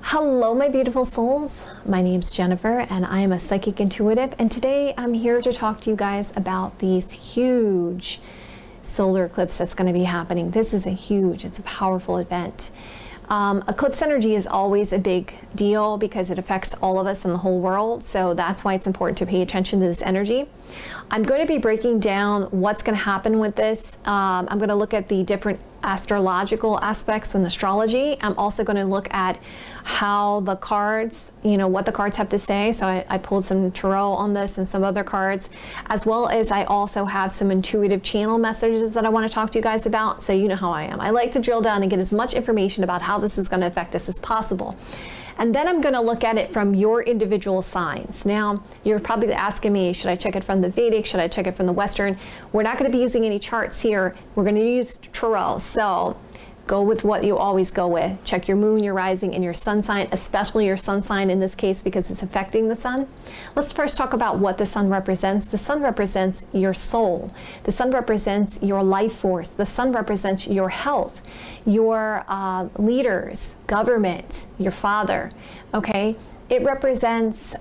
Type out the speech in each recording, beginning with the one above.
Hello, my beautiful souls. My name's Jennifer, and I am a psychic intuitive. And today I'm here to talk to you guys about these huge solar eclipse that's going to be happening. This is it's a powerful event. Eclipse energy is always a big deal because it affects all of us in the whole world. So that's why it's important to pay attention to this energy. I'm going to be breaking down what's going to happen with this. I'm going to look at the different astrological aspects in astrology. I'm also going to look at how the cards, what the cards have to say. So I pulled some tarot on this and some other cards, as well as I also have some intuitive channel messages that I want to talk to you guys about. So you know how I am. I like to drill down and get as much information about how this is going to affect us as possible. And then I'm going to look at it from your individual signs. Now, you're probably asking me, should I check it from the Vedic? Should I check it from the Western? We're not going to be using any charts here. We're going to use tarot. So go with what you always go with. Check your moon, your rising, and your sun sign, especially your sun sign in this case because it's affecting the sun. Let's first talk about what the sun represents. The sun represents your soul. The sun represents your life force. The sun represents your health, your leaders, government, your father, okay? It represents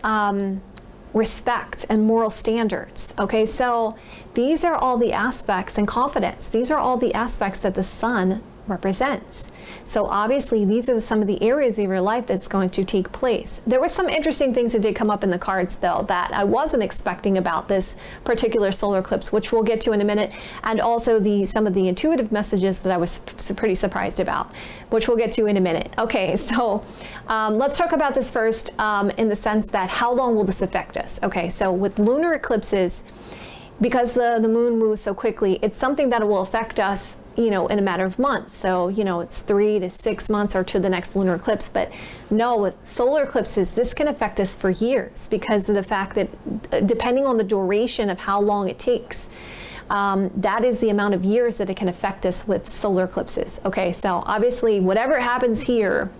respect and moral standards, okay? So these are all the aspects, and confidence. These are all the aspects that the sun represents. So obviously these are some of the areas of your life that's going to take place. There were some interesting things that did come up in the cards though that I wasn't expecting about this particular solar eclipse, which we'll get to in a minute, and also some of the intuitive messages that I was pretty surprised about, which we'll get to in a minute. Okay, so let's talk about this first in the sense that how long will this affect us? Okay, so with lunar eclipses, because the moon moves so quickly, it's something that will affect us in a matter of months. So, it's 3 to 6 months or to the next lunar eclipse. But no, with solar eclipses, this can affect us for years because of the fact that depending on the duration of how long it takes, that is the amount of years that it can affect us with solar eclipses. Okay, so obviously whatever happens here,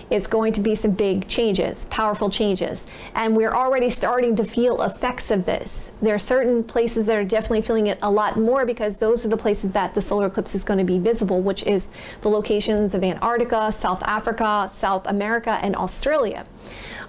it's going to be some big changes, powerful changes. And we're already starting to feel effects of this. There are certain places that are definitely feeling it a lot more because those are the places that the solar eclipse is going to be visible, which is the locations of Antarctica, South Africa, South America, and Australia.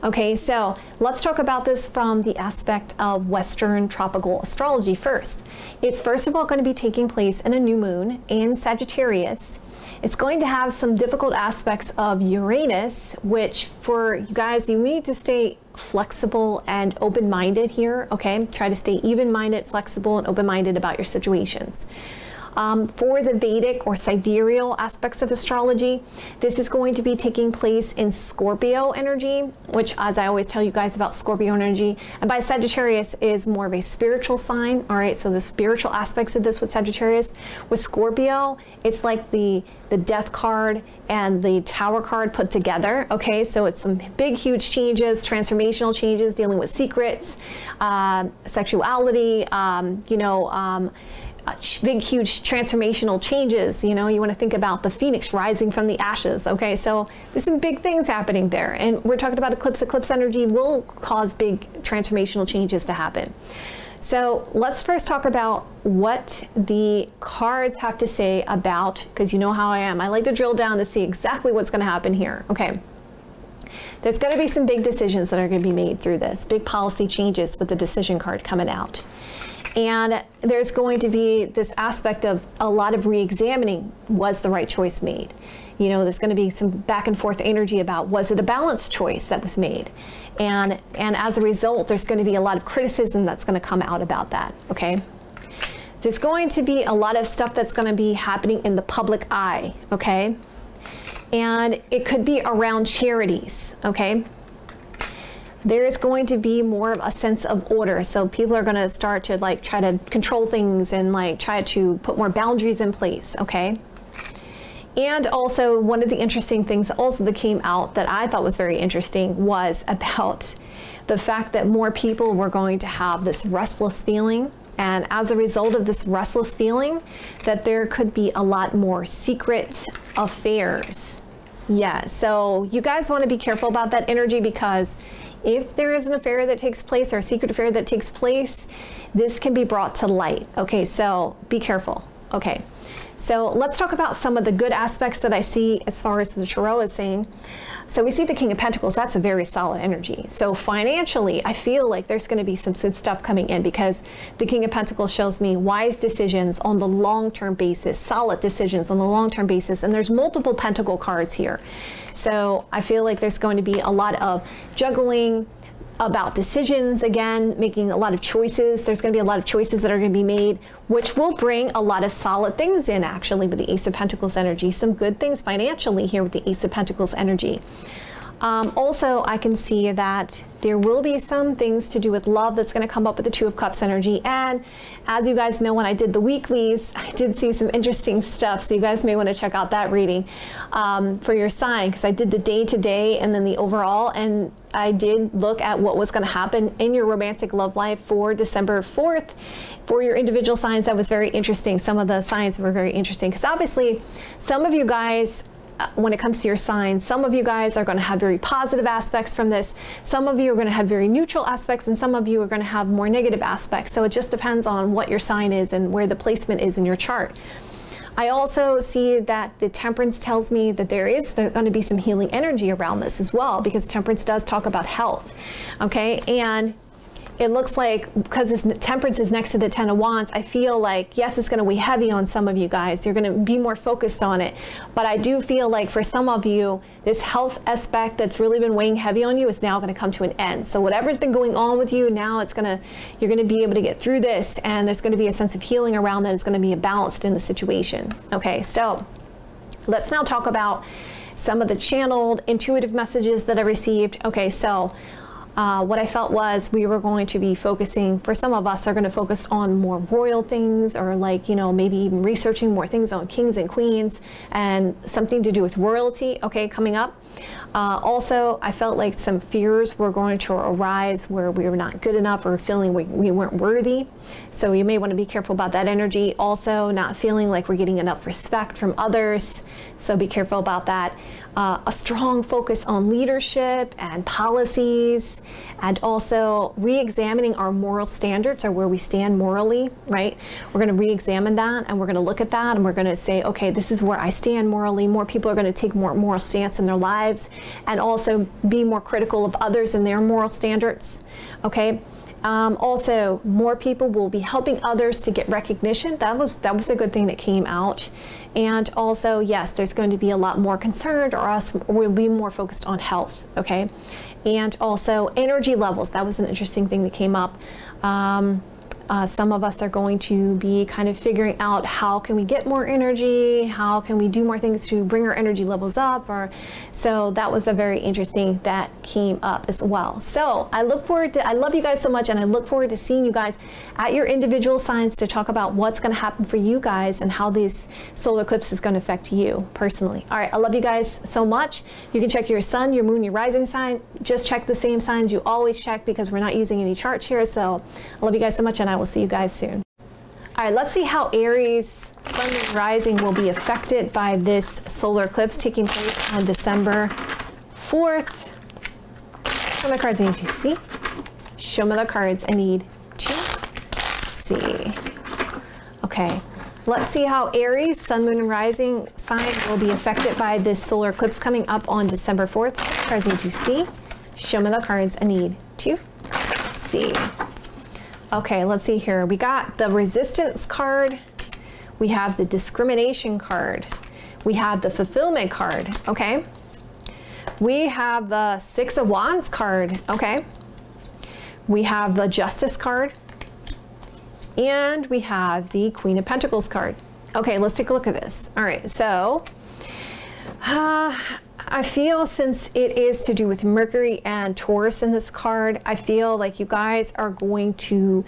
Okay, so let's talk about this from the aspect of Western tropical astrology first. It's first of all going to be taking place in a new moon in Sagittarius. It's going to have some difficult aspects of Uranus, which for you guys, you need to stay flexible and open-minded here, okay? Try to stay even-minded, flexible, and open-minded about your situations. For the Vedic or sidereal aspects of astrology, this is going to be taking place in Scorpio energy, which, as I always tell you guys about Scorpio energy, and by Sagittarius is more of a spiritual sign, all right? So the spiritual aspects of this with Sagittarius. With Scorpio, it's like the death card and the tower card put together, okay? So it's some big, huge changes, transformational changes, dealing with secrets, sexuality, big, huge transformational changes. You want to think about the phoenix rising from the ashes. Okay, so there's some big things happening there. And we're talking about eclipse. Eclipse energy will cause big transformational changes to happen. So let's first talk about what the cards have to say about, because you know how I am. I like to drill down to see exactly what's going to happen here. Okay. There's going to be some big decisions that are going to be made through this. Big policy changes with the decision card coming out. And there's going to be this aspect of a lot of re-examining, was the right choice made? There's going to be some back and forth energy about, was it a balanced choice that was made? And as a result, there's going to be a lot of criticism that's going to come out about that, okay? There's going to be a lot of stuff that's going to be happening in the public eye, okay? And it could be around charities, okay? There is going to be more of a sense of order. So people are going to start to try to control things and try to put more boundaries in place, okay? And also one of the interesting things also that came out that I thought was very interesting was about the fact that more people were going to have this restless feeling. And as a result of this restless feeling, that there could be a lot more secret affairs. Yeah, so you guys want to be careful about that energy because if there is an affair that takes place or a secret affair that takes place, this can be brought to light. Okay, so be careful. Okay, So let's talk about some of the good aspects that I see as far as the Tarot is saying. So we see the King of Pentacles, that's a very solid energy. So financially, I feel like there's going to be some good stuff coming in, because the King of Pentacles shows me wise decisions on the long-term basis, solid decisions on the long-term basis. And there's multiple Pentacle cards here. So I feel like there's going to be a lot of juggling about decisions, again, making a lot of choices. There's going to be a lot of choices that are going to be made, which will bring a lot of solid things in, actually, with the Ace of Pentacles energy. Some good things financially here with the Ace of Pentacles energy. Also, I can see that there will be some things to do with love that's going to come up with the Two of Cups energy. And as you guys know, when I did the weeklies, I did see some interesting stuff. So you guys may want to check out that reading for your sign, because I did the day-to-day and then the overall. And I did look at what was going to happen in your romantic love life for December 4th for your individual signs. That was very interesting. Some of the signs were very interesting, because obviously some of you guys, when it comes to your signs, some of you guys are going to have very positive aspects from this. Some of you are going to have very neutral aspects, and some of you are going to have more negative aspects. So it just depends on what your sign is and where the placement is in your chart. I also see that the Temperance tells me that there's going to be some healing energy around this as well, because Temperance does talk about health. Okay, and it looks like, because this Temperance is next to the Ten of Wands, I feel like, yes, it's going to weigh heavy on some of you guys. You're going to be more focused on it. But I do feel like for some of you, this health aspect that's really been weighing heavy on you is now going to come to an end. So whatever's been going on with you, now you're going to be able to get through this, and there's going to be a sense of healing around that. It's going to be balanced in the situation. Okay, so let's now talk about some of the channeled intuitive messages that I received. Okay, so what I felt was we were going to be focusing, for some of us are going to focus on more royal things, or like, you know, maybe even researching more things on kings and queens and something to do with royalty, okay, coming up. Also, I felt like some fears were going to arise where we were not good enough, or feeling we weren't worthy. So you may want to be careful about that energy. Also, not feeling like we're getting enough respect from others. So be careful about that. A strong focus on leadership and policies, and also re-examining our moral standards, or where we stand morally, right? We're going to re-examine that, and we're going to look at that, and we're going to say, okay, this is where I stand morally. More people are going to take more moral stance in their lives, and also be more critical of others and their moral standards, okay? Also, more people will be helping others to get recognition. That was a good thing that came out. And also, yes, there's going to be a lot more concerned, or we'll be more focused on health, okay? And also energy levels. That was an interesting thing that came up. Some of us are going to be kind of figuring out, how can we get more energy? How can we do more things to bring our energy levels up? So that was a very interesting that came up as well. So I love you guys so much, and I look forward to seeing you guys at your individual signs to talk about what's going to happen for you guys and how this solar eclipse is going to affect you personally. All right, I love you guys so much. You can check your sun, your moon, your rising sign. Just check the same signs you always check, because we're not using any charts here. So I love you guys so much, and I will see you guys soon. All right, let's see how Aries, sun and rising will be affected by this solar eclipse taking place on December 4th. Show me the cards I need to see. Show me the cards I need to see. Okay, let's see how Aries, sun, moon, and rising sign will be affected by this solar eclipse coming up on December 4th. Cards I need to see. Show me the cards I need to see. Okay, let's see here. We got the resistance card. We have the discrimination card. We have the fulfillment card, okay? We have the Six of Wands card, okay? We have the Justice card. And we have the Queen of Pentacles card. Okay, let's take a look at this. All right, so I feel, since it is to do with Mercury and Taurus in this card, I feel like you guys are going to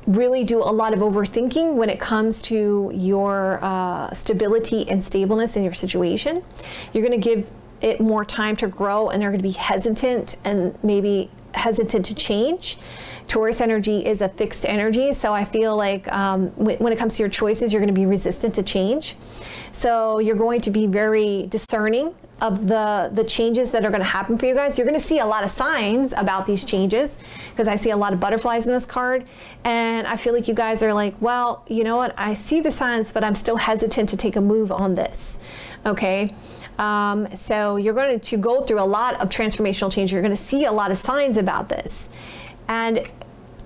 really do a lot of overthinking when it comes to your stability and stableness in your situation. You're going to give it more time to grow, and they're going to be hesitant, and maybe hesitant to change. Taurus energy is a fixed energy, so I feel like when it comes to your choices, you're going to be resistant to change. So you're going to be very discerning the changes that are going to happen for you guys. You're going to see a lot of signs about these changes, because I see a lot of butterflies in this card, and I feel like you guys are like, well, you know what, I see the signs, but I'm still hesitant to take a move on this. Okay. So you're going to go through a lot of transformational change. You're going to see a lot of signs about this. And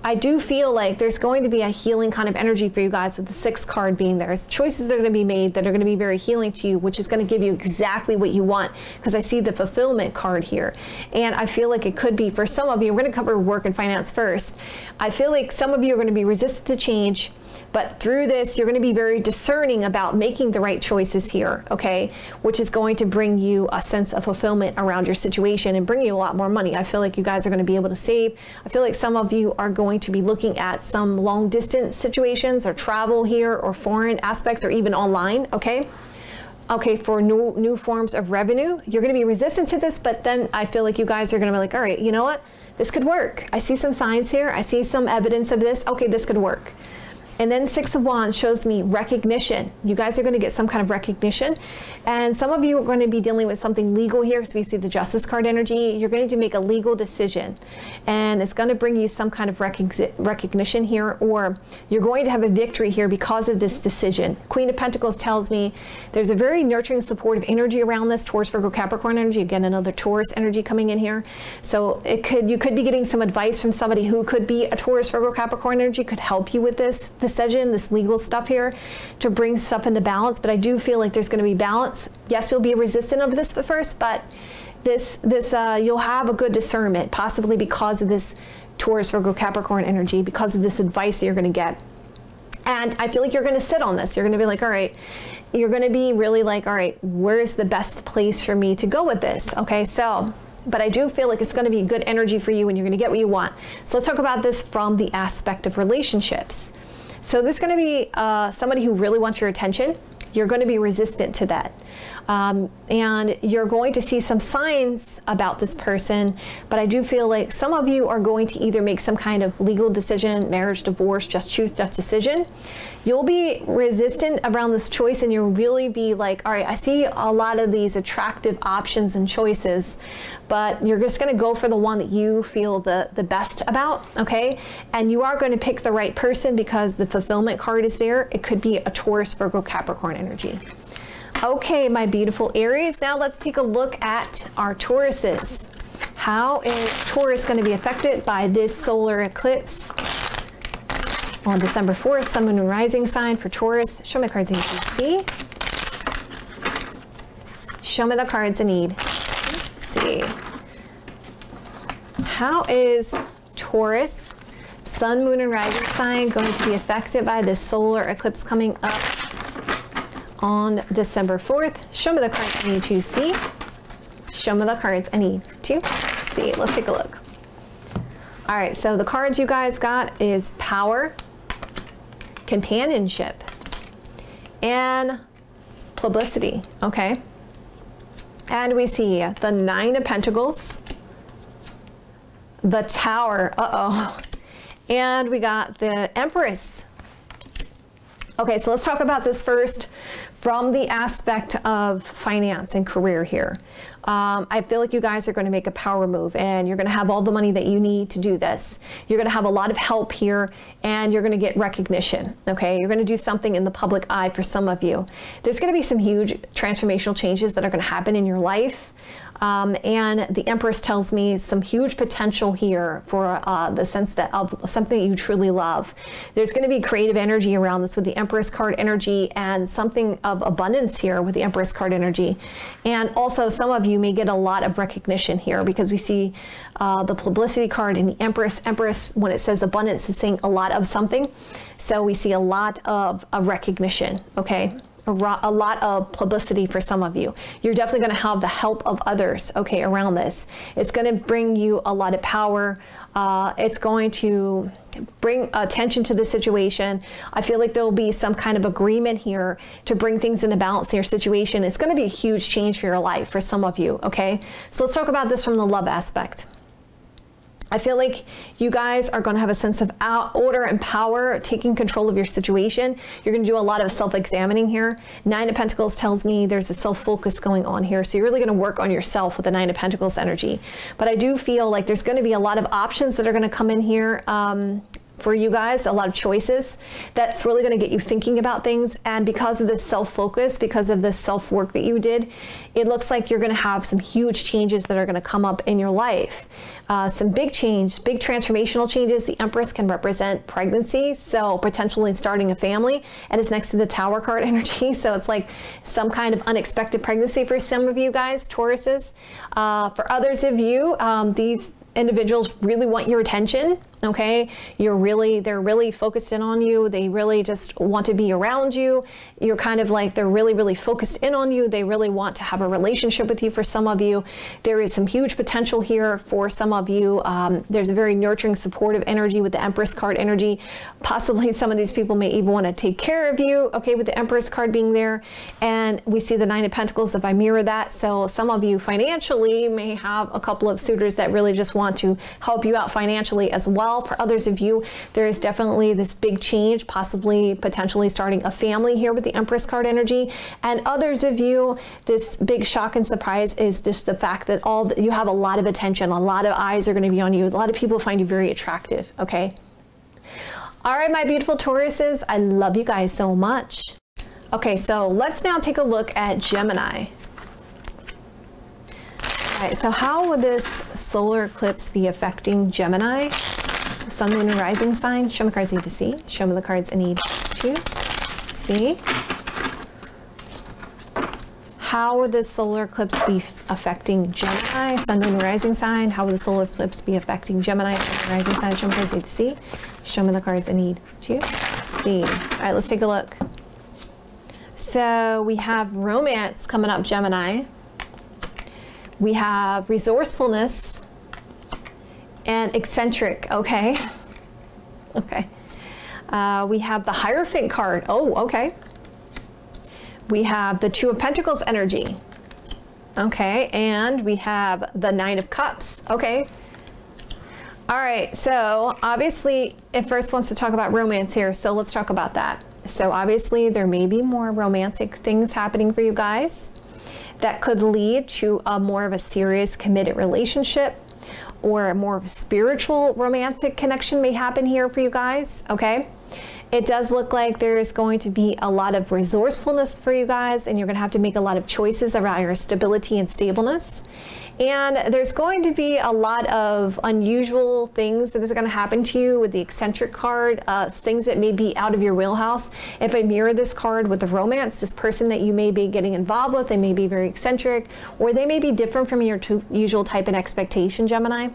I do feel like there's going to be a healing kind of energy for you guys with the 6th card being there. There's choices that are going to be made that are going to be very healing to you, which is going to give you exactly what you want, because I see the fulfillment card here. And I feel like it could be, for some of you, we're going to cover work and finance first. I feel like some of you are going to be resistant to change, but through this, you're going to be very discerning about making the right choices here, okay? Which is going to bring you a sense of fulfillment around your situation and bring you a lot more money. I feel like you guys are going to be able to save. I feel like some of you are going to be looking at some long distance situations or travel here or foreign aspects or even online, okay? Okay, for new forms of revenue. You're going to be resistant to this, but then I feel like you guys are going to be like, all right, you know what? This could work. I see some signs here. I see some evidence of this. Okay, this could work. And then 6 of Wands shows me recognition. You guys are going to get some kind of recognition. And some of you are going to be dealing with something legal here, because we see the Justice card energy. You're going to make a legal decision. And it's going to bring you some kind of recognition here, or you're going to have a victory here because of this decision. Queen of Pentacles tells me there's a very nurturing, supportive energy around this. Taurus, Virgo, Capricorn energy. Again, another Taurus energy coming in here. So you could be getting some advice from somebody who could be a Taurus, Virgo, Capricorn energy, could help you with this decision, this legal stuff here, to bring stuff into balance. But I do feel like there's going to be balance. Yes, you'll be resistant of this at first, but you'll have a good discernment, possibly because of this Taurus, Virgo, Capricorn energy, because of this advice that you're going to get. And I feel like you're going to sit on this. You're going to be like, all right, you're going to be really like, all right, where's the best place for me to go with this? Okay, so, but I do feel like it's going to be good energy for you and you're going to get what you want. So let's talk about this from the aspect of relationships. So this is going to be somebody who really wants your attention. You're going to be resistant to that. And you're going to see some signs about this person, but I do feel like some of you are going to either make some kind of legal decision, marriage, divorce, just choose, just decision. You'll be resistant around this choice, and you'll really be like, all right, I see a lot of these attractive options and choices, but you're just going to go for the one that you feel the best about, okay? And you are going to pick the right person because the fulfillment card is there. It could be a Taurus, Virgo, Capricorn energy. Okay, my beautiful Aries, now let's take a look at our Tauruses. How is Taurus going to be affected by this solar eclipse on December 4th, Sun, Moon, and Rising sign for Taurus? Show me the cards I need to see. Show me the cards I need. Let's see. How is Taurus, Sun, Moon, and Rising sign going to be affected by this solar eclipse coming up on December 4th? Show me the cards I need to see. Show me the cards I need to see. Let's take a look. All right, so the cards you guys got is power, companionship, and publicity, okay? And we see the 9 of Pentacles, the Tower, and we got the Empress. Okay, so let's talk about this first from the aspect of finance and career here. I feel like you guys are going to make a power move, and you're going to have all the money that you need to do this. You're going to have a lot of help here, and you're going to get recognition, okay? You're going to do something in the public eye for some of you. There's going to be some huge transformational changes that are going to happen in your life. And the Empress tells me some huge potential here for the sense that of something that you truly love. There's going to be creative energy around this with the Empress card energy, and something of abundance here with the Empress card energy. And also some of you may get a lot of recognition here, because we see the publicity card in the Empress. Empress, when it says abundance, is saying a lot of something. So we see a lot of recognition, okay? A lot of publicity for some of you. You're definitely going to have the help of others, okay, around this. It's going to bring you a lot of power. It's going to bring attention to the situation. I feel like there'll be some kind of agreement here to bring things into balance in your situation. It's going to be a huge change for your life for some of you, okay? So let's talk about this from the love aspect. I feel like you guys are going to have a sense of order and power, taking control of your situation. You're going to do a lot of self-examining here. Nine of Pentacles tells me there's a self-focus going on here. So you're really going to work on yourself with the Nine of Pentacles energy. But I do feel like there's going to be a lot of options that are going to come in here for you guys, a lot of choices. That's really going to get you thinking about things. And because of this self-focus, because of this self-work that you did, it looks like you're going to have some huge changes that are going to come up in your life. Some big change, big transformational changes. The Empress can represent pregnancy, so potentially starting a family, and it's next to the Tower card energy. So it's like some kind of unexpected pregnancy for some of you guys, Tauruses. For others of you, these individuals really want your attention. Okay, they're really focused in on you. They really just want to be around you. You're kind of like, they're really, really focused in on you. They really want to have a relationship with you. For some of you, there is some huge potential here. For some of you, there's a very nurturing, supportive energy with the Empress card energy. Possibly some of these people may even want to take care of you, okay, with the Empress card being there. And we see the Nine of Pentacles if I mirror that. So some of you financially may have a couple of suitors that really just want to help you out financially as well. For others of you, there is definitely this big change, possibly potentially starting a family here with the Empress card energy. And others of you, this big shock and surprise is just the fact that you have a lot of attention, a lot of eyes are going to be on you. A lot of people find you very attractive, okay? All right, my beautiful Tauruses, I love you guys so much. Okay, so let's now take a look at Gemini. All right, so how would this solar eclipse be affecting Gemini? Sun, Moon, and Rising sign. Show me the cards I need to see. Show me the cards I need to see. How would this solar eclipse be affecting Gemini? Sun, Moon, and Rising sign. How would the solar eclipse be affecting Gemini? Sun, Moon, and Rising sign. Show me the cards I need to see. Show me the cards I need to see. All right, let's take a look. So we have romance coming up, Gemini. We have resourcefulness and eccentric, okay? Okay. We have the Hierophant card. Oh, okay. We have the Two of Pentacles energy. Okay, and we have the Nine of Cups. Okay. All right, so obviously it first wants to talk about romance here, so let's talk about that. So obviously there may be more romantic things happening for you guys that could lead to a more of a serious committed relationship, or a more spiritual romantic connection may happen here for you guys, okay? It does look like there is going to be a lot of resourcefulness for you guys, and you're going to have to make a lot of choices around your stability and stableness. And there's going to be a lot of unusual things that is going to happen to you with the eccentric card, things that may be out of your wheelhouse. If I mirror this card with the romance, this person that you may be getting involved with, they may be very eccentric, or they may be different from your usual type and expectation, Gemini.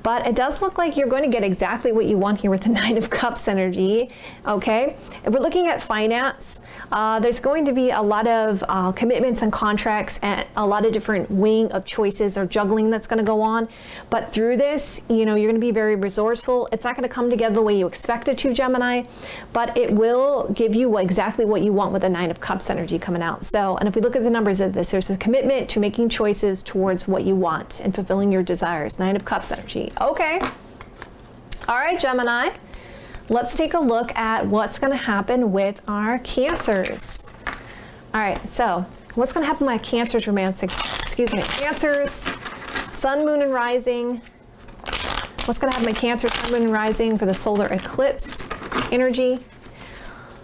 But it does look like you're going to get exactly what you want here with the Nine of Cups energy, okay? If we're looking at finance, there's going to be a lot of commitments and contracts and a lot of different weighing of choices or juggling that's going to go on. But through this, you know, you're going to be very resourceful. It's not going to come together the way you expect it to, Gemini, but it will give you exactly what you want with the Nine of Cups energy coming out. So, and if we look at the numbers of this, there's a commitment to making choices towards what you want and fulfilling your desires. Nine of Cups energy. Okay. All right, Gemini. Let's take a look at what's going to happen with our Cancers. All right, so what's going to happen with my Cancers romantic, Cancers, Sun, Moon, and Rising. What's going to happen with my Cancer, Sun, Moon, and Rising for the solar eclipse energy?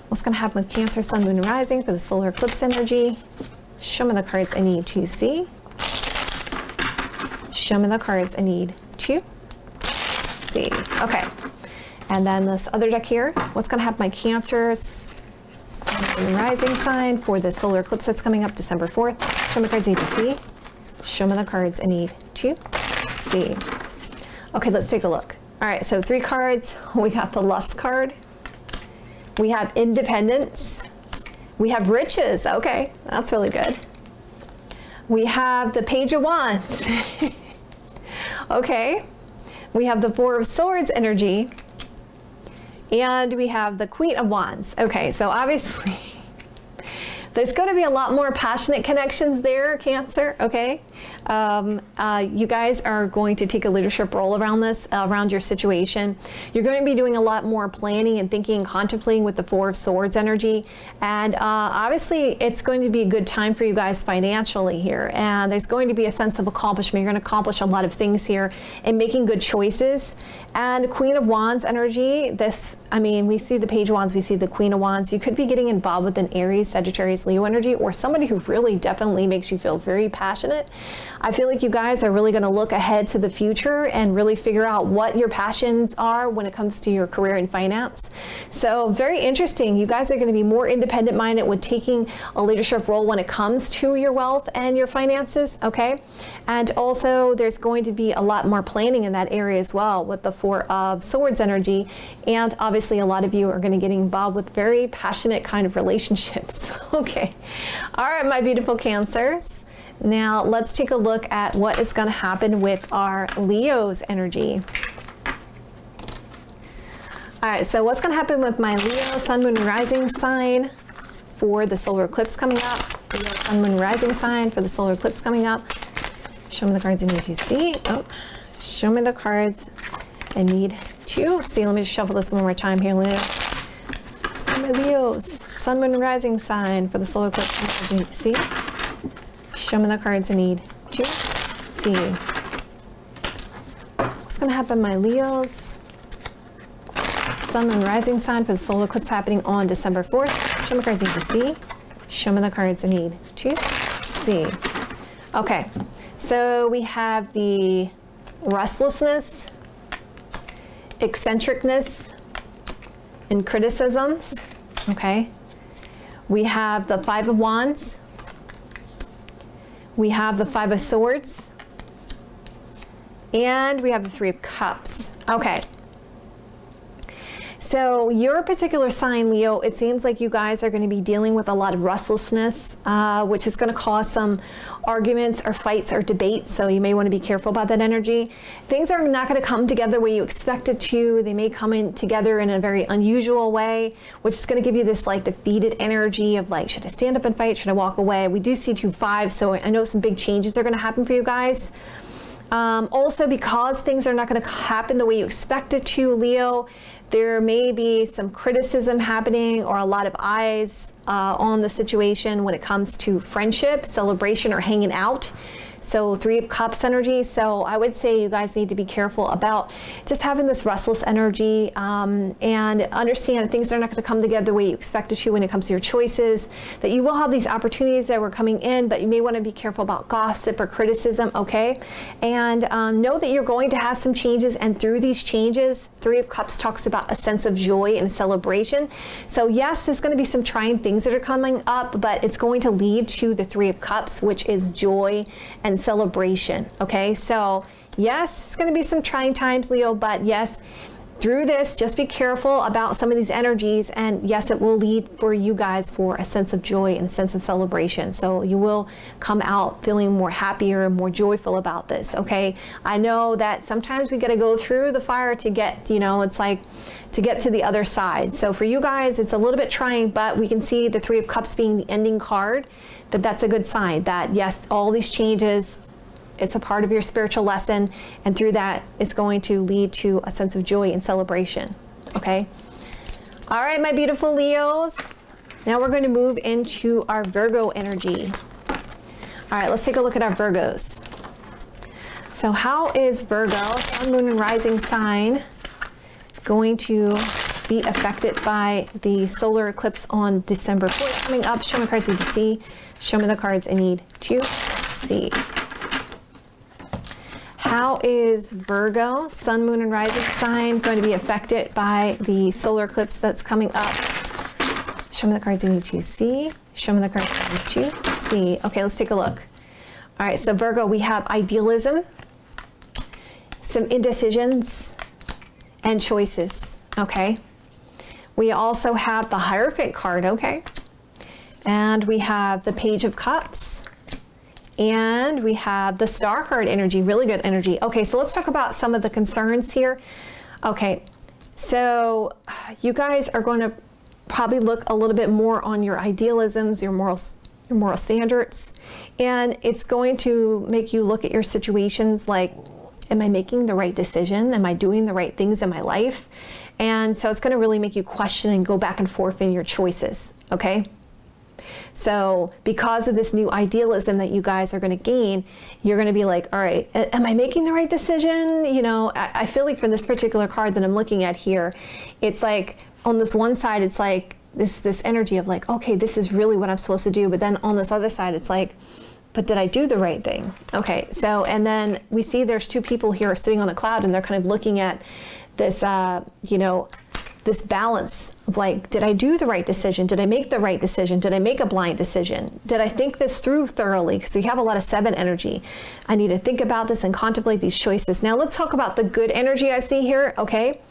What's going to happen with Cancer, Sun, Moon, and Rising for the solar eclipse energy? Show me the cards I need to see. Show me the cards I need to see. Okay. And then this other deck here, what's going to happen with my Cancers, Sun, Moon, Rising sign for the solar eclipse that's coming up December 4th. Show me the cards I need to see. Show me the cards I need to see. Okay, let's take a look. All right, so 3 cards. We got the Lust card. We have Independence. We have Riches. Okay, that's really good. We have the Page of Wands. Okay. We have the Four of Swords energy. And we have the Queen of Wands. Okay, so obviously There's going to be a lot more passionate connections there, Cancer, okay? You guys are going to take a leadership role around this, around your situation. You're going to be doing a lot more planning and thinking and contemplating with the Four of Swords energy. And obviously, it's going to be a good time for you guys financially here. And there's going to be a sense of accomplishment. You're going to accomplish a lot of things here and making good choices. And Queen of Wands energy, this, I mean, we see the Page of Wands, we see the Queen of Wands. You could be getting involved with an Aries, Sagittarius, Leo energy, or somebody who really definitely makes you feel very passionate. I feel like you guys are really going to look ahead to the future and really figure out what your passions are when it comes to your career and finance. So very interesting. You guys are going to be more independent minded with taking a leadership role when it comes to your wealth and your finances, okay? And also there's going to be a lot more planning in that area as well with the Four of Swords energy. And obviously a lot of you are going to get involved with very passionate kind of relationships. Okay. All right, my beautiful Cancers. Now let's take a look at what is going to happen with our Leo's energy. All right, so what's going to happen with my Leo, Sun, Moon, Rising sign for the solar eclipse coming up? Leo, Sun, Moon, Rising sign for the solar eclipse coming up. Show me the cards I need to see. Oh, show me the cards I need to see. Let me just shuffle this one more time here, Leo. My Leos, Sun, Moon, Rising sign for the solar eclipse. I need to see. Show me the cards I need to see. What's going to happen, my Leos? Sun, Moon, Rising sign for the solar eclipse happening on December 4th. Show me the cards I need to see. Show me the cards I need to see. Okay, so we have the restlessness, eccentricness, and criticisms. Okay, we have the Five of Wands. We have the Five of Swords, and we have the Three of Cups. Okay, so your particular sign, Leo, it seems like you guys are going to be dealing with a lot of restlessness, which is going to cause some arguments or fights or debates, so you may want to be careful about that energy. Things are not going to come together the way you expect it to. They may come in together in a very unusual way, which is going to give you this like defeated energy of like, should I stand up and fight? Should I walk away? We do see 2-5, so I know some big changes are going to happen for you guys. Also, because things are not going to happen the way you expect it to, Leo, there may be some criticism happening or a lot of eyes on the situation when it comes to friendship, celebration, or hanging out. So Three of Cups energy. So I would say you guys need to be careful about just having this restless energy and understand things are not going to come together the way you expect it to when it comes to your choices, that you will have these opportunities that were coming in, but you may want to be careful about gossip or criticism, okay? And know that you're going to have some changes, and through these changes, Three of Cups talks about a sense of joy and celebration. So yes, there's going to be some trying things that are coming up, but it's going to lead to the Three of Cups, which is joy and celebration. Okay, so yes, it's going to be some trying times, Leo, but yes, through this, just be careful about some of these energies, and yes, it will lead for you guys for a sense of joy and a sense of celebration. So you will come out feeling more happier and more joyful about this. Okay, I know that sometimes we got to go through the fire to get, you know, it's like to get to the other side. So for you guys, it's a little bit trying, but we can see the Three of Cups being the ending card, that's a good sign that yes, all these changes, it's a part of your spiritual lesson, and through that, it's going to lead to a sense of joy and celebration. Okay. All right, my beautiful Leos. Now we're going to move into our Virgo energy. All right, let's take a look at our Virgos. So how is Virgo, Sun, Moon, and Rising sign going to be affected by the solar eclipse on December 4th coming up? Show me cards I need to see. Show me the cards I need to see. How is Virgo, Sun, Moon, and Rising sign going to be affected by the solar eclipse that's coming up? Show me the cards I need to see. Show me the cards I need to see. Okay, let's take a look. All right, so Virgo, we have idealism, some indecisions, and choices, okay? We also have the Hierophant card, okay? And we have the Page of Cups. And we have the Star card energy, really good energy. Okay, so let's talk about some of the concerns here. Okay, so you guys are going to probably look a little bit more on your idealisms, your moral standards, and it's going to make you look at your situations like, am I making the right decision? Am I doing the right things in my life? And so it's going to really make you question and go back and forth in your choices, okay? So because of this new idealism that you guys are going to gain, you're going to be like, all right, am I making the right decision? You know, I feel like for this particular card that I'm looking at here, it's like on this one side, it's like this energy of like, okay, this is really what I'm supposed to do. But then on this other side, it's like, but did I do the right thing? Okay, so, and then we see there's two people here sitting on a cloud, and they're kind of looking at this, you know, this balance of like, did I do the right decision? Did I make the right decision? Did I make a blind decision? Did I think this through thoroughly? Because you have a lot of 7 energy. I need to think about this and contemplate these choices. Now let's talk about the good energy I see here, okay?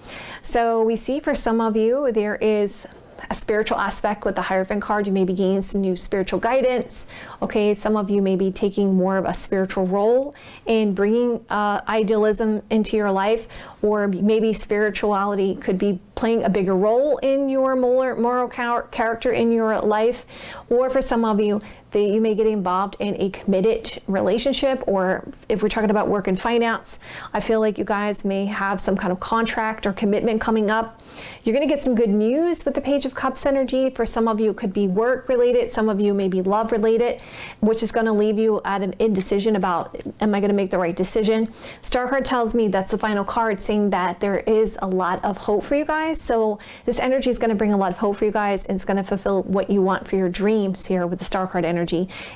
So we see for some of you, there is a spiritual aspect with the Hierophant card. You may be gaining some new spiritual guidance. Okay, some of you may be taking more of a spiritual role in bringing idealism into your life, or maybe spirituality could be playing a bigger role in your moral character in your life. Or for some of you, that you may get involved in a committed relationship, or if we're talking about work and finance, I feel like you guys may have some kind of contract or commitment coming up. You're going to get some good news with the Page of Cups energy. For some of you, it could be work related. Some of you may be love related, which is going to leave you at an indecision about, am I going to make the right decision? Star card tells me that's the final card, saying that there is a lot of hope for you guys. So this energy is going to bring a lot of hope for you guys, and it's going to fulfill what you want for your dreams here with the Star card energy.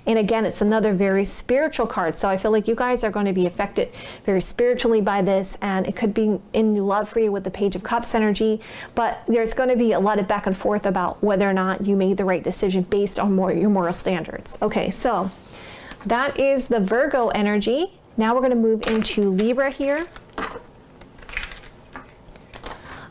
And again, it's another very spiritual card. So I feel like you guys are going to be affected very spiritually by this, and it could be in new love for you with the Page of Cups energy. But there's going to be a lot of back and forth about whether or not you made the right decision based on your moral standards. Okay, so that is the Virgo energy. Now we're going to move into Libra here.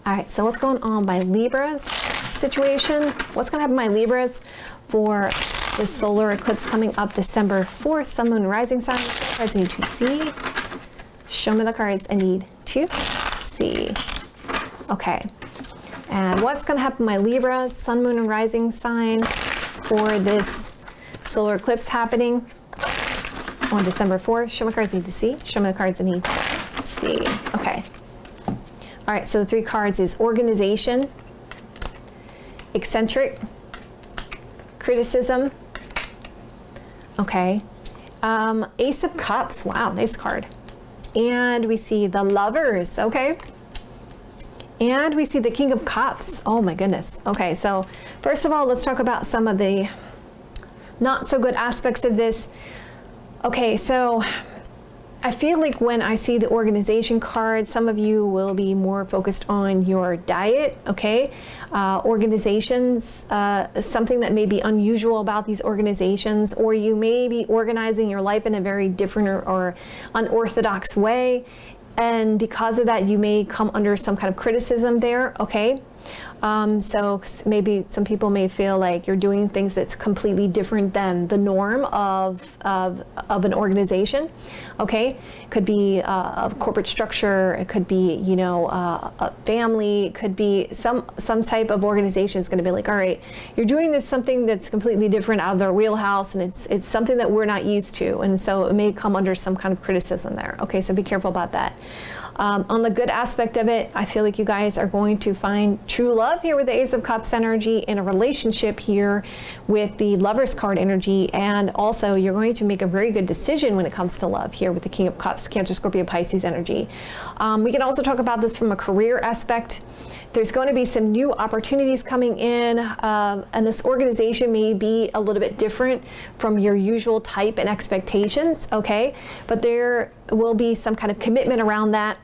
All right, so what's going on by Libra's situation? What's going to happen by Libras for this solar eclipse coming up December 4th, Sun, Moon, Rising sign? Cards I need to see. Show me the cards I need to see. Okay. And what's going to happen my Libra, Sun, Moon, and Rising sign for this solar eclipse happening on December 4th? Show me the cards I need to see. Show me the cards I need to see. Okay. All right, so the 3 cards is organization, eccentric, criticism. Okay. Ace of Cups. Wow, nice card. And we see the Lovers. Okay. And we see the King of Cups. Oh my goodness. Okay, so first of all, let's talk about some of the not so good aspects of this. Okay, so I feel like when I see the organization card, some of you will be more focused on your diet, okay? Organizations, something that may be unusual about these organizations, or you may be organizing your life in a very different or unorthodox way. And because of that, you may come under some kind of criticism there, okay? So maybe some people may feel like you're doing things that's completely different than the norm of an organization, okay? It could be a corporate structure, it could be, you know, a family, it could be some type of organization is going to be like, all right, you're doing this something that's completely different out of their wheelhouse, and it's something that we're not used to, and so it may come under some kind of criticism there, okay? So be careful about that. On the good aspect of it, I feel like you guys are going to find true love here with the Ace of Cups energy, in a relationship here with the Lovers card energy, and also you're going to make a very good decision when it comes to love here with the King of Cups, Cancer, Scorpio, Pisces energy. We can also talk about this from a career aspect. There's going to be some new opportunities coming in, and this organization may be a little bit different from your usual type and expectations, okay? But there will be some kind of commitment around that.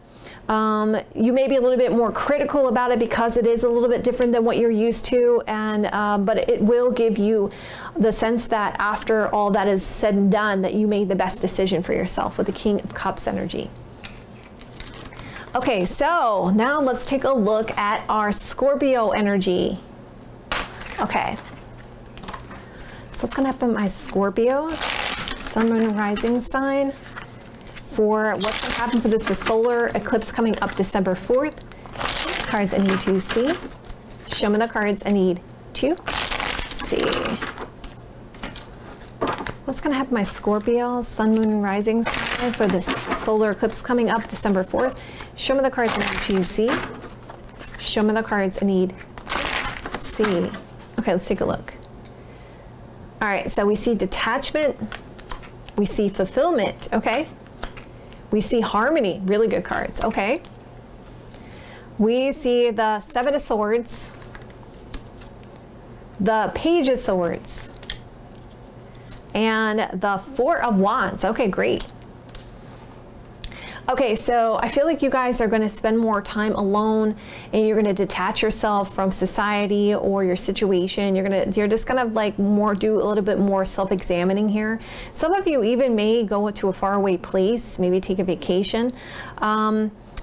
You may be a little bit more critical about it because it is a little bit different than what you're used to, and but it will give you the sense that after all that is said and done, that you made the best decision for yourself with the King of Cups energy. Okay, so now let's take a look at our Scorpio energy. Okay, so what's going to happen to my Scorpios, Sun, Moon, and Rising sign for what's going to happen for this solar eclipse coming up December 4th? Cards I need to see. Show me the cards I need 2. See. What's going to happen to my Scorpio, Sun, Moon, and Rising sign for this solar eclipse coming up December 4th? Show me the cards I need to see. Show me the cards I need to see. Okay, let's take a look. All right, so we see detachment. We see fulfillment, okay? We see harmony, really good cards, okay? We see the 7 of Swords, the Page of Swords, and the 4 of Wands. Okay, great. Okay, so I feel like you guys are going to spend more time alone, and you're going to detach yourself from society or your situation. You're just going to like do a little bit more self-examining here. Some of you even may go to a faraway place, maybe take a vacation.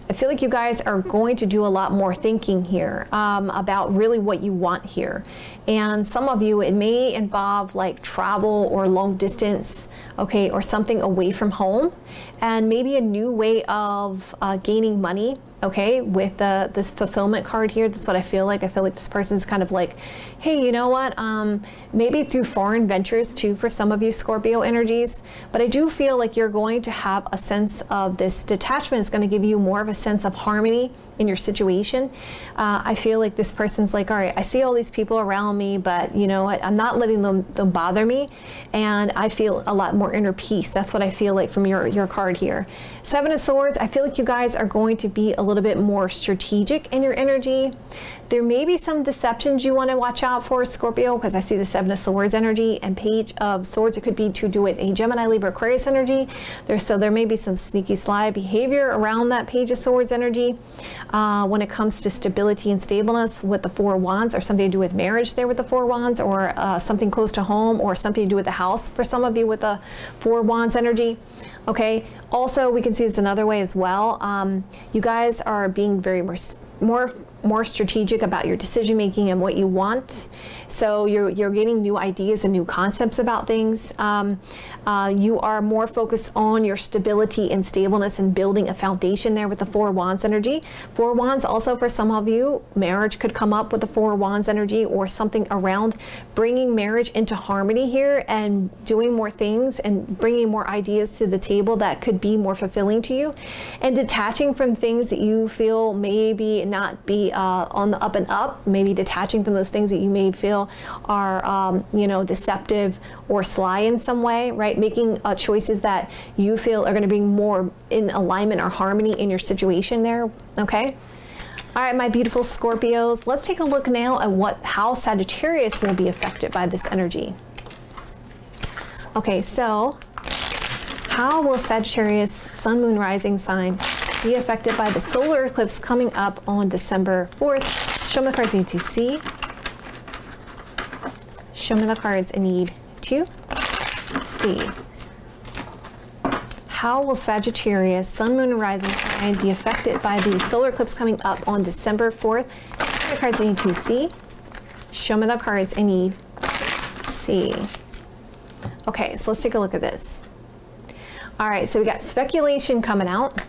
I feel like you guys are going to do a lot more thinking here about really what you want here. And some of you, it may involve like travel or long distance, okay, or something away from home, and maybe a new way of gaining money, okay, with this fulfillment card here. That's what I feel like. I feel like this person's kind of like, hey, you know what, maybe through foreign ventures too for some of you Scorpio energies, but I do feel like you're going to have a sense of this detachment is going to give you more of a sense of harmony in your situation. I feel like this person's like, all right, I see all these people around me, but you know what, I'm not letting them bother me, and I feel a lot more inner peace. That's what I feel like from your card here. 7 of Swords, I feel like you guys are going to be a little bit more strategic in your energy. There may be some deceptions you want to watch out for, Scorpio, because I see the 7 of Swords energy and Page of Swords. It could be to do with a Gemini, Libra, Aquarius energy. There may be some sneaky, sly behavior around that Page of Swords energy when it comes to stability and stableness with the 4 Wands, or something to do with marriage there with the 4 Wands, or something close to home, or something to do with the house for some of you with the 4 Wands energy. Okay. Also, we can see this another way as well. You guys are being very more strategic about your decision making and what you want. So you're getting new ideas and new concepts about things. You are more focused on your stability and stableness and building a foundation there with the 4 Wands energy. 4 Wands also for some of you, marriage could come up with the 4 Wands energy, or something around bringing marriage into harmony here and doing more things and bringing more ideas to the table that could be more fulfilling to you, and detaching from things that you feel maybe not be on the up and up, maybe detaching from those things that you may feel are, you know, deceptive or sly in some way, right? Making choices that you feel are going to bring more in alignment or harmony in your situation there, okay? All right, my beautiful Scorpios, let's take a look now at how Sagittarius will be affected by this energy. Okay, so how will Sagittarius, Sun, Moon, Rising sign be affected by the solar eclipse coming up on December 4th? Show me the cards I need to see. Show me the cards I need to see. How will Sagittarius, Sun, Moon, and Rising sign be affected by the solar eclipse coming up on December 4th? Show me the cards I need to see. Show me the cards I need to see. Okay, so let's take a look at this. All right, so we got speculation coming out.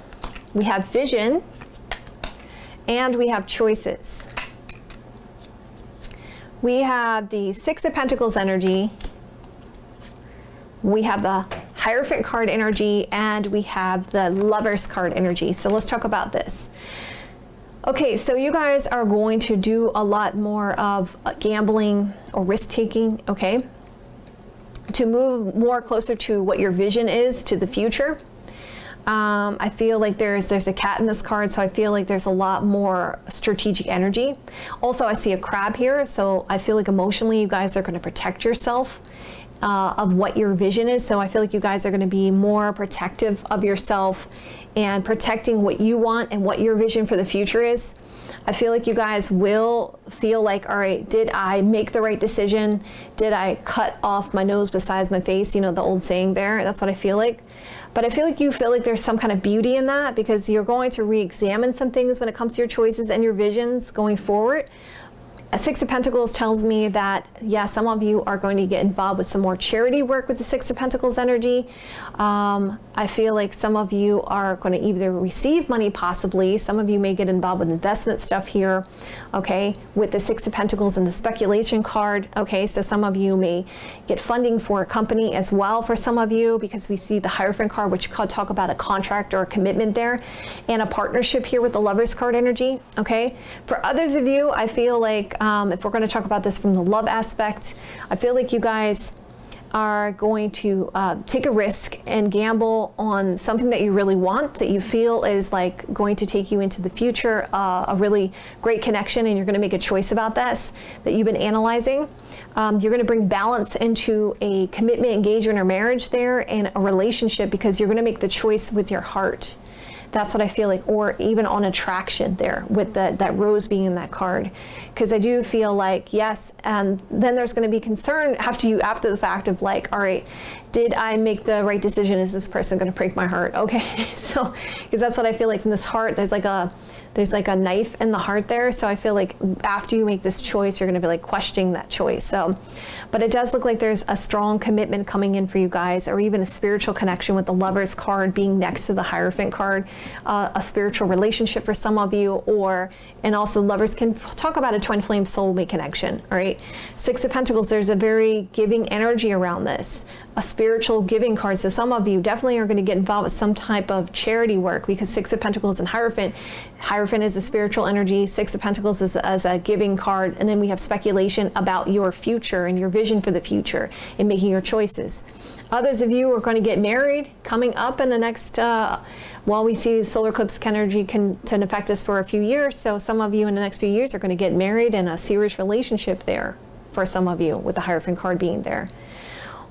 We have vision, and we have choices. We have the 6 of Pentacles energy. We have the Hierophant card energy, and we have the Lovers card energy. So let's talk about this. Okay, so you guys are going to do a lot more of gambling or risk-taking, okay, to move more closer to what your vision is, to the future. I feel like there's a cat in this card, so I feel like there's a lot more strategic energy. Also, I see a crab here, so I feel like emotionally you guys are going to protect yourself of what your vision is. So I feel like you guys are going to be more protective of yourself and protecting what you want and what your vision for the future is. I feel like you guys will feel like, all right, did I make the right decision? Did I cut off my nose besides my face? You know, the old saying there. That's what I feel like. But I feel like you feel like there's some kind of beauty in that, because you're going to re-examine some things when it comes to your choices and your visions going forward. A Six of Pentacles tells me that, yeah, some of you are going to get involved with some more charity work with the Six of Pentacles energy. I feel like some of you are going to either receive money, possibly. Some of you may get involved with investment stuff here, okay, with the Six of Pentacles and the speculation card. Okay, so some of you may get funding for a company as well for some of you, because we see the Hierophant card, which could talk about a contract or a commitment there, and a partnership here with the Lovers card energy, okay? For others of you, I feel like if we're going to talk about this from the love aspect, I feel like you guys are going to take a risk and gamble on something that you really want, that you feel is like going to take you into the future, a really great connection, and you're going to make a choice about this that you've been analyzing. You're going to bring balance into a commitment, engagement, or marriage there, and a relationship, because you're going to make the choice with your heart. That's what I feel like, or even on attraction there with that rose being in that card. Because I do feel like, yes, and then there's going to be concern after the fact of like, all right, did I make the right decision? Is this person going to break my heart? Okay, so, because that's what I feel like from this heart, there's like a knife in the heart there. So I feel like after you make this choice, you're going to be like questioning that choice. So, but it does look like there's a strong commitment coming in for you guys, or even a spiritual connection with the Lovers card being next to the Hierophant card, a spiritual relationship for some of you, and also Lovers can talk about a twin flame soulmate connection, all right? Six of Pentacles, there's a very giving energy around this, a spiritual giving card. So some of you definitely are going to get involved with some type of charity work, because Six of Pentacles and Hierophant is a spiritual energy, Six of Pentacles is as a giving card, and then we have speculation about your future and your vision for the future and making your choices. Others of you are going to get married coming up in the next, while we see solar eclipse energy can affect us for a few years. So some of you in the next few years are going to get married, in a serious relationship there for some of you, with the Hierophant card being there.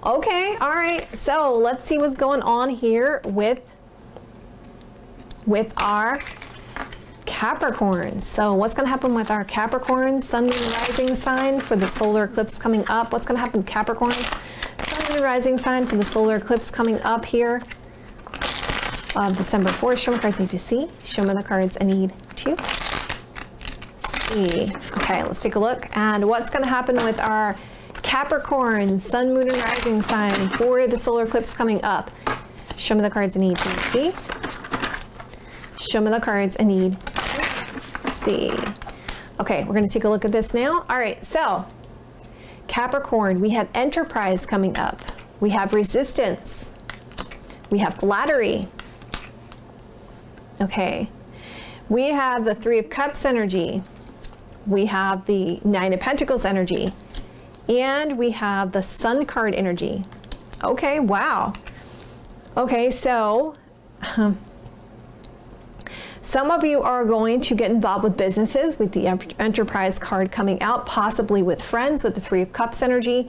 Okay, all right, so let's see what's going on here with our Capricorns. So what's going to happen with our Capricorn sun, moon, rising sign for the solar eclipse coming up? What's going to happen with Capricorn sun, moon, rising sign for the solar eclipse coming up here December 4th? Show me the cards I need to see. Show me the cards I need to see. Okay, let's take a look. And what's going to happen with our Capricorn sun, moon, and rising sign for the solar eclipse coming up? Show me the cards I need to see. Show me the cards I need to see. Okay, we're going to take a look at this now. All right, so Capricorn, we have enterprise coming up. We have resistance. We have flattery. Okay, we have the Three of Cups energy. We have the Nine of Pentacles energy. And we have the Sun card energy. Okay, wow. Okay, so some of you are going to get involved with businesses with the enterprise card coming out, possibly with friends with the Three of Cups energy.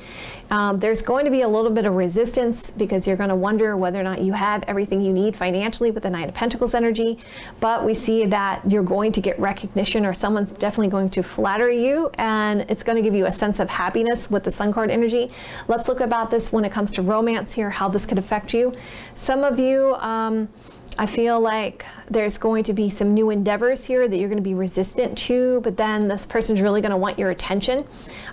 There's going to be a little bit of resistance, because you're going to wonder whether or not you have everything you need financially with the Nine of Pentacles energy. But we see that you're going to get recognition, or someone's definitely going to flatter you, and it's going to give you a sense of happiness with the Sun card energy. Let's look about this when it comes to romance here, how this could affect you. Some of you, I feel like there's going to be some new endeavors here that you're going to be resistant to, but then this person's really going to want your attention.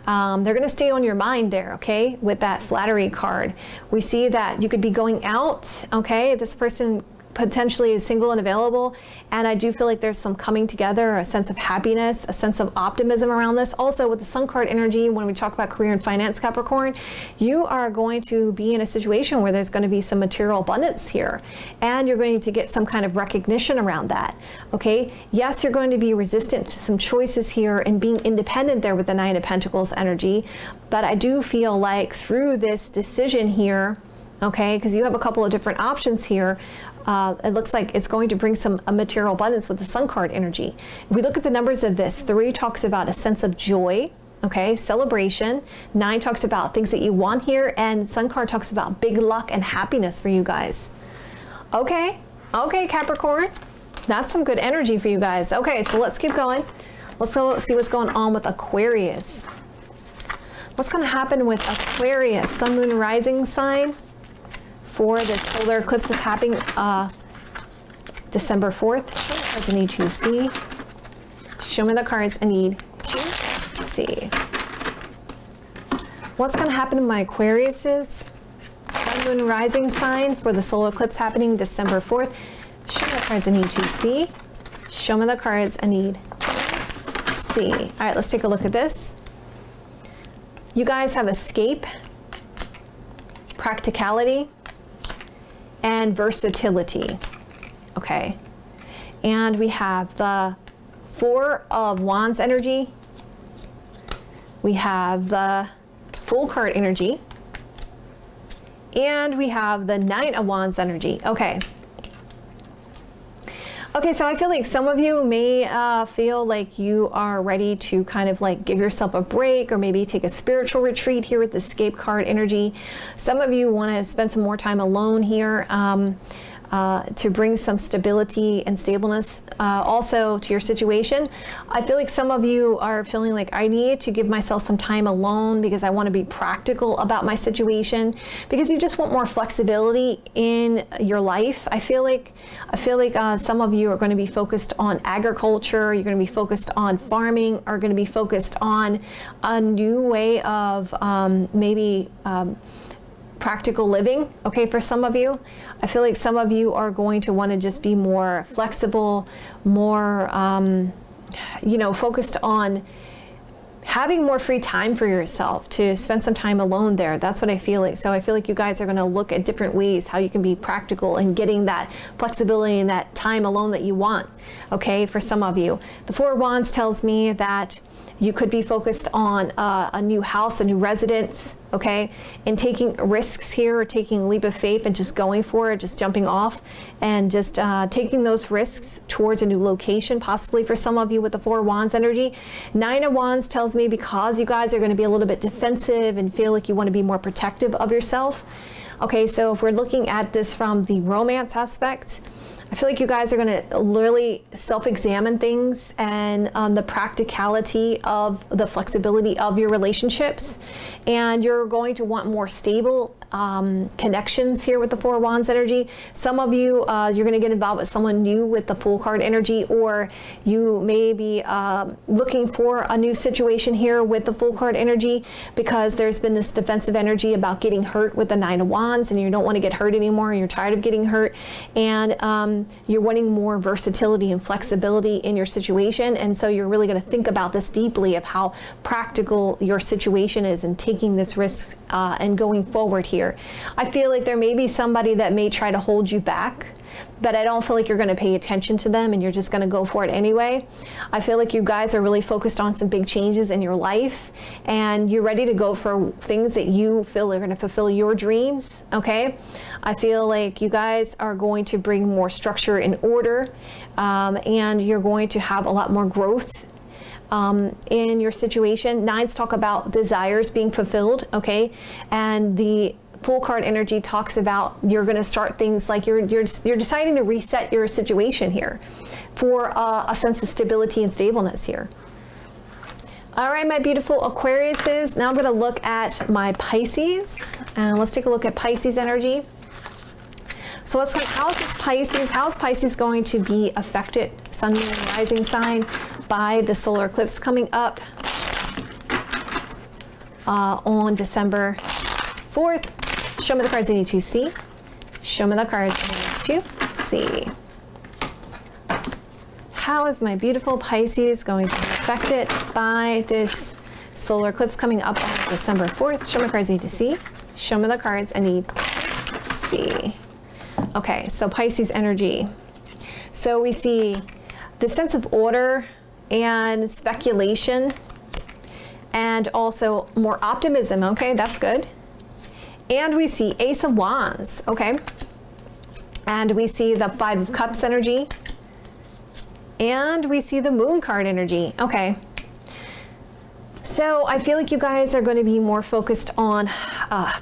They're going to stay on your mind there, okay, with that flattery card. We see that you could be going out, okay, this person potentially is single and available, and I do feel like there's some coming together, a sense of happiness, a sense of optimism around this. Also with the Sun card energy, when we talk about career and finance, Capricorn, you are going to be in a situation where there's going to be some material abundance here, and you're going to get some kind of recognition around that. Okay, yes, you're going to be resistant to some choices here and being independent there with the Nine of Pentacles energy, but I do feel like through this decision here, okay, because you have a couple of different options here, it looks like it's going to bring some material abundance with the Sun card energy. If we look at the numbers of this, 3 talks about a sense of joy, okay, celebration. 9 talks about things that you want here, and Sun card talks about big luck and happiness for you guys. Okay, okay, Capricorn, that's some good energy for you guys. Okay, so let's keep going. Let's go see what's going on with Aquarius. What's going to happen with Aquarius, Sun, Moon, Rising sign for the solar eclipse that's happening December 4th? Show me the cards I need to see. Show me the cards I need to see. What's going to happen to my Aquariuses? Sun, Moon, Rising sign for the solar eclipse happening December 4th. Show me the cards I need to see. Show me the cards I need to see. All right, let's take a look at this. You guys have escape, practicality, and versatility. Okay. And we have the Four of Wands energy. We have the Fool card energy. And we have the Nine of Wands energy. Okay. Okay, so I feel like some of you may feel like you are ready to kind of like give yourself a break or maybe take a spiritual retreat here with the escape card energy. Some of you want to spend some more time alone here. To bring some stability and stableness also to your situation. I feel like some of you are feeling like I need to give myself some time alone because I want to be practical about my situation, because you just want more flexibility in your life. I feel like some of you are going to be focused on agriculture, you're going to be focused on farming, are going to be focused on a new way of maybe practical living. Okay, for some of you, I feel like some of you are going to want to just be more flexible, more you know, focused on having more free time for yourself, to spend some time alone there. That's what I feel like. So I feel like you guys are going to look at different ways how you can be practical and getting that flexibility and that time alone that you want. Okay, for some of you, the Four of Wands tells me that you could be focused on a new house, a new residence, okay, and taking risks here, or taking a leap of faith and just going for it, just jumping off and just taking those risks towards a new location, possibly for some of you with the Four of Wands energy. Nine of Wands tells me because you guys are going to be a little bit defensive and feel like you want to be more protective of yourself. Okay, so if we're looking at this from the romance aspect, I feel like you guys are going to really self-examine things and the practicality of the flexibility of your relationships. And you're going to want more stable connections here with the Four of Wands energy. Some of you, you're going to get involved with someone new with the Fool card energy, or you may be looking for a new situation here with the Fool card energy, because there's been this defensive energy about getting hurt with the Nine of Wands, and you don't want to get hurt anymore, and you're tired of getting hurt, and you're wanting more versatility and flexibility in your situation. And so you're really going to think about this deeply, of how practical your situation is and taking this risk and going forward here. I feel like there may be somebody that may try to hold you back, but I don't feel like you're going to pay attention to them and you're just going to go for it anyway. I feel like you guys are really focused on some big changes in your life, and you're ready to go for things that you feel are going to fulfill your dreams. Okay, I feel like you guys are going to bring more structure and order, and you're going to have a lot more growth in your situation. Nines talk about desires being fulfilled, okay, and the Fool card energy talks about you're going to start things like you're deciding to reset your situation here for a sense of stability and stableness here. All right, my beautiful Aquariuses. Now I'm going to look at my Pisces, and let's take a look at Pisces energy. So let's look, how's Pisces going to be affected, Sun, Moon, and Rising sign, by the solar eclipse coming up on December 4th. Show me the cards I need to see. Show me the cards I need to see. How is my beautiful Pisces going to be affected by this solar eclipse coming up on December 4th? Show me the cards I need to see. Show me the cards I need to see. Okay, so Pisces energy. So we see the sense of order and speculation, and also more optimism. Okay, that's good. And we see Ace of Wands, okay? And we see the Five of Cups energy. And we see the Moon card energy, okay? So I feel like you guys are going to be more focused on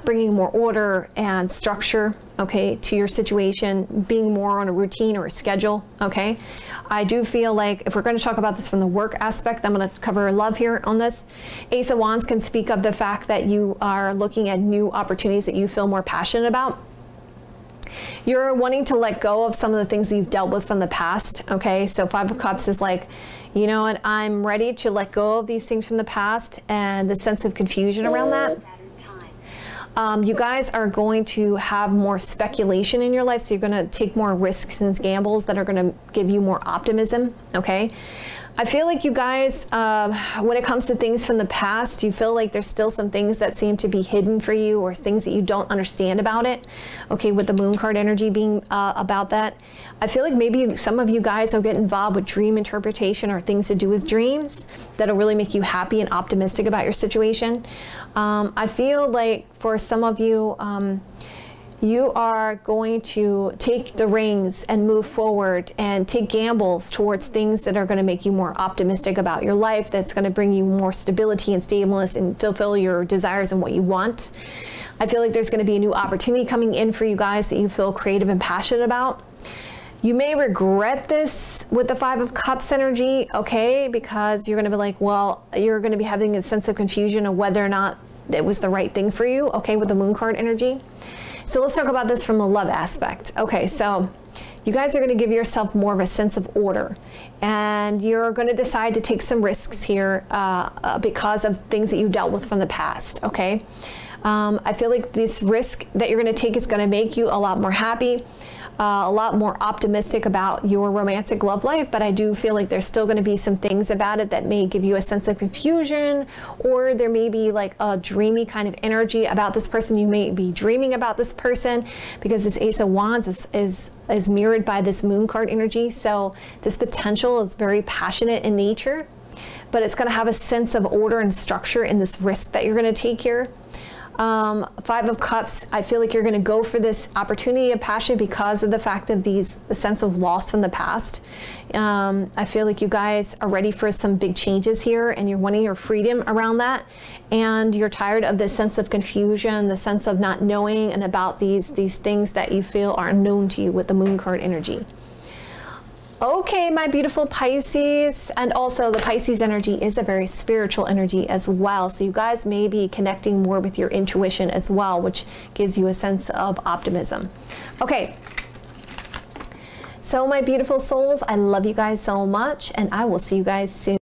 bringing more order and structure, okay, to your situation, being more on a routine or a schedule, okay? I do feel like if we're going to talk about this from the work aspect, I'm going to cover love here on this. Ace of Wands can speak of the fact that you are looking at new opportunities that you feel more passionate about. You're wanting to let go of some of the things that you've dealt with from the past, okay? So Five of Cups is like, you know what, I'm ready to let go of these things from the past, and the sense of confusion around that. You guys are going to have more speculation in your life, so you're going to take more risks and gambles that are going to give you more optimism, okay? I feel like you guys, when it comes to things from the past, you feel like there's still some things that seem to be hidden for you, or things that you don't understand about it, okay, with the Moon card energy being about that. I feel like maybe some of you guys will get involved with dream interpretation or things to do with dreams that'll really make you happy and optimistic about your situation. I feel like for some of you, you are going to take the reins and move forward and take gambles towards things that are going to make you more optimistic about your life, that's going to bring you more stability and stableness and fulfill your desires and what you want. I feel like there's going to be a new opportunity coming in for you guys that you feel creative and passionate about. You may regret this with the Five of Cups energy, okay, because you're going to be like, well, you're going to be having a sense of confusion of whether or not it was the right thing for you, okay, with the Moon card energy. So let's talk about this from a love aspect. Okay, so you guys are going to give yourself more of a sense of order, and you're going to decide to take some risks here because of things that you dealt with from the past, okay? I feel like this risk that you're going to take is going to make you a lot more happy, a lot more optimistic about your romantic love life, but I do feel like there's still going to be some things about it that may give you a sense of confusion, or there may be like a dreamy kind of energy about this person. You may be dreaming about this person because this Ace of Wands is mirrored by this Moon card energy. So this potential is very passionate in nature, but it's going to have a sense of order and structure in this risk that you're going to take here. Five of Cups, I feel like you're going to go for this opportunity of passion because of the fact of the sense of loss from the past. I feel like you guys are ready for some big changes here, and you're wanting your freedom around that, and you're tired of this sense of confusion, the sense of not knowing, and about these things that you feel are unknown to you with the Moon card energy. Okay, my beautiful Pisces, and also the Pisces energy is a very spiritual energy as well. So you guys may be connecting more with your intuition as well, which gives you a sense of optimism. Okay, so my beautiful souls, I love you guys so much, and I will see you guys soon.